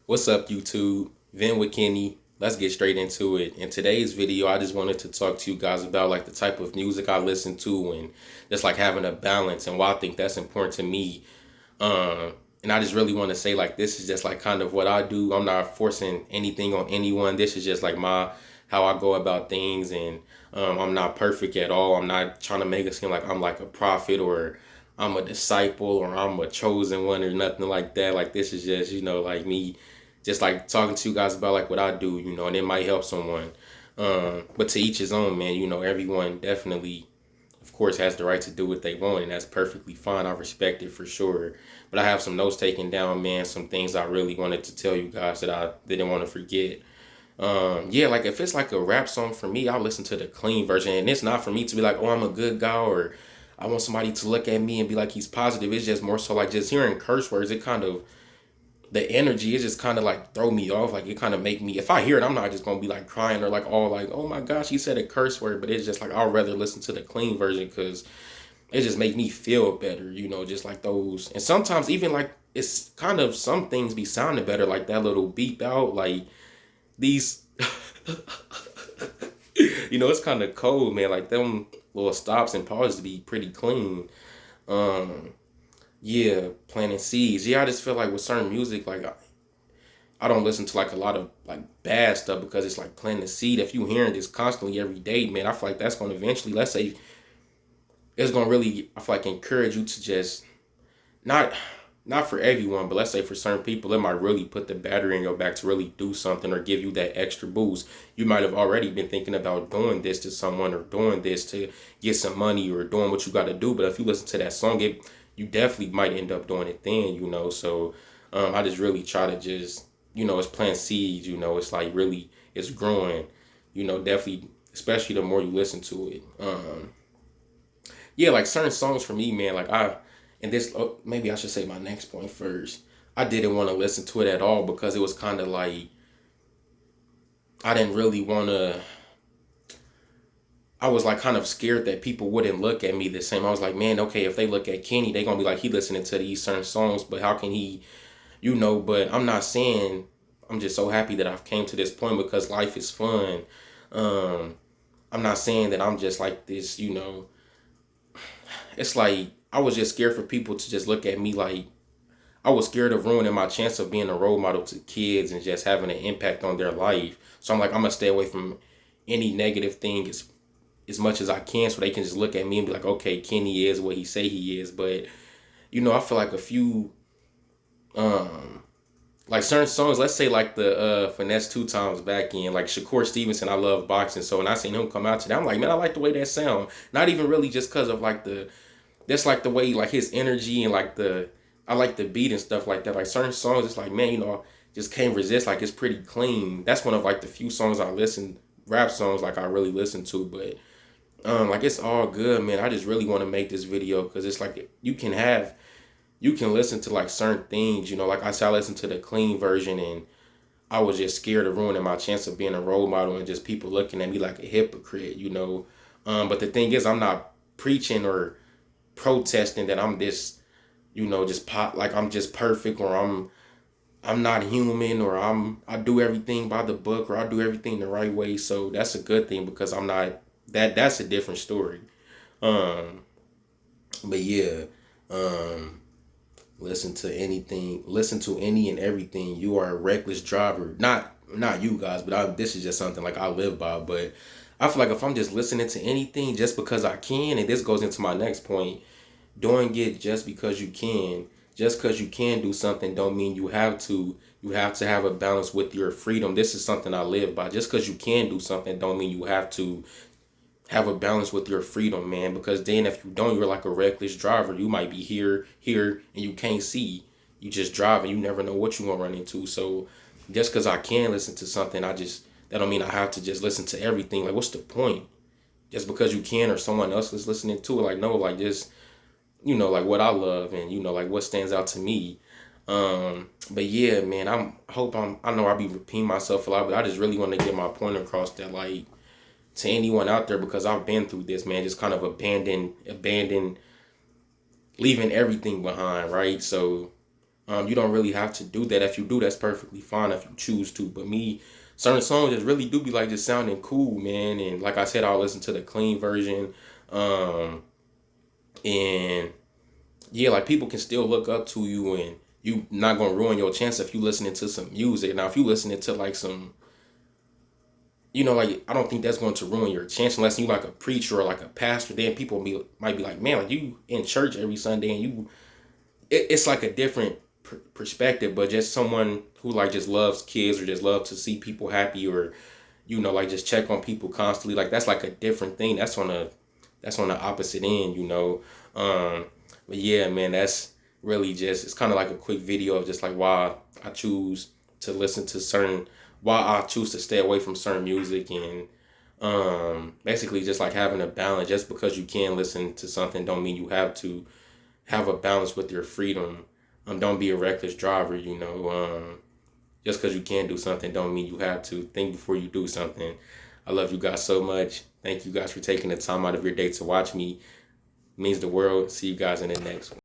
What's up, YouTube? VentWithKenny. Let's get straight into it. In today's video, I just wanted to talk to you guys about like the type of music I listen to and just like having a balance and why I think that's important to me. Um, and I just really want to say like this is just like kind of what I do. I'm not forcing anything on anyone. This is just like my how I go about things, and I'm not perfect at all. I'm not trying to make it seem like I'm like a prophet or I'm a disciple or I'm a chosen one or nothing like that. Like this is just like me just like talking to you guys about like what I do, and it might help someone. But to each his own, man. Everyone definitely, of course, has the right to do what they want, and that's perfectly fine. I respect it for sure. But I have some notes taken down, man. Some things I really wanted to tell you guys that I didn't want to forget. Yeah, like if it's like a rap song for me, I'll listen to the clean version, and it's not for me to be like, oh, I'm a good guy, or I want somebody to look at me and be like he's positive. It's just more so like just hearing curse words. It kind of the energy is just kind of like throw me off. Like it kind of make me, if I hear it, I'm not just gonna be like crying or like all like, oh my gosh, he said a curse word. But it's just like I'll rather listen to the clean version because it just make me feel better, just like those. And sometimes even like it's kind of some things be sounding better, like that little beep out, like these. It's kind of cold, man. Like them little stops and pauses to be pretty clean. Um, yeah, planting seeds. Yeah, I just feel like with certain music, like I don't listen to like a lot of like bad stuff because it's like planting a seed. If you hearing this constantly every day, man, I feel like that's gonna eventually, let's say, it's gonna really, I feel like, encourage you to just not not for everyone, but let's say for certain people, it might really put the battery in your back to really do something or give you that extra boost. You might have already been thinking about doing this to someone or doing this to get some money or doing what you got to do. But if you listen to that song, you definitely might end up doing it then. So I just really try to just, it's plant seeds, it's like really, it's growing, definitely, especially the more you listen to it. Yeah, like certain songs for me, man, like and this, maybe I should say my next point first. I didn't want to listen to it at all because it was kind of like, I didn't really want to, I was like kind of scared that people wouldn't look at me the same. I was like, man, okay, if they look at Kenny, they going to be like, he listening to these certain songs, but how can he, but I'm not saying, I'm just so happy that I've came to this point because life is fun. Um, I'm not saying that I'm just like this, it's like I was just scared for people to just look at me like I was scared of ruining my chance of being a role model to kids and just having an impact on their life. So I'm like, I'm gonna stay away from any negative thing as much as I can so they can just look at me and be like, okay, Kenny is what he say he is. But I feel like a few um like certain songs, let's say like the finesse two times back in, like Shakur Stevenson, I love boxing. So when I seen him come out today, I'm like, man, I like the way that sound. Not even really just because of like that's like the way like his energy and like I like the beat and stuff like that. Like certain songs, it's like, man, just can't resist. Like it's pretty clean. That's one of like the few songs I listen, rap songs like I really listen to. But like it's all good, man. I just really want to make this video because it's like you can listen to like certain things. Like I said, I listened to the clean version and I was just scared of ruining my chance of being a role model and just people looking at me like a hypocrite. But the thing is, I'm not preaching or protesting that I'm this, just pop like I'm just perfect or I'm not human or I do everything by the book or I do everything the right way. So that's a good thing because I'm not that's a different story. Um but yeah, um listen to any and everything. You are a reckless driver. Not you guys, but this is just something like I live by. But I feel like if I'm just listening to anything just because I can, and this goes into my next point, doing it just because you can do something don't mean you have to. You have to have a balance with your freedom. This is something I live by. Just because you can do something don't mean you have to have a balance with your freedom, man. Because then if you don't, you're like a reckless driver. You might be here, and you can't see. You just drive and you never know what you're gonna run into. So just because I can listen to something, that don't mean I have to just listen to everything. Like, what's the point? Just because you can or someone else is listening to it, like no, like just like what I love and like what stands out to me. But yeah, man, I know I be repeating myself a lot, but I just really want to get my point across that like to anyone out there because I've been through this, man, just kind of abandon leaving everything behind, right? So You don't really have to do that. If you do, that's perfectly fine if you choose to. But me, certain songs just really do be like just sounding cool, man. And like I said, I'll listen to the clean version. And yeah, like people can still look up to you, and you not gonna ruin your chance if you listening to some music. Now, if you listening to like some, like I don't think that's going to ruin your chance unless you like a preacher or like a pastor. Then people might be like, man, like you in church every Sunday and it's like a different perspective. But just someone who like just loves kids or just love to see people happy, or like just check on people constantly, like that's like a different thing. That's on the opposite end. But yeah, man, that's really just, it's kind of like a quick video of just like I choose to listen to why I choose to stay away from certain music, and basically just like having a balance. Just because you can listen to something don't mean you have to have a balance with your freedom. Don't be a reckless driver. Just because you can do something don't mean you have to. Think before you do something. I love you guys so much. Thank you guys for taking the time out of your day to watch me. It means the world. See you guys in the next one.